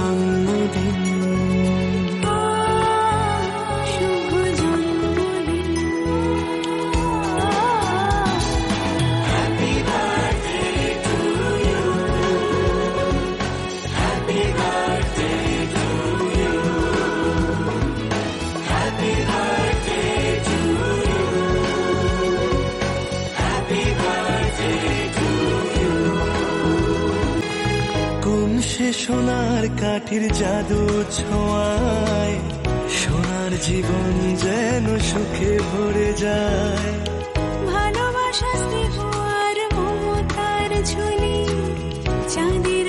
জন্মদিন। শুভ জন্মদিন। Happy birthday to you. Happy birthday to you. Happy birthday to you. Happy birthday to you. কোন সে সোনার কাঠির জাদু ছোঁয়ায় সোনার জীবন যেন সুখে ভরে যায়। ভালোবাসা স্নেহ আর মমতার ঝুলি চাঁদের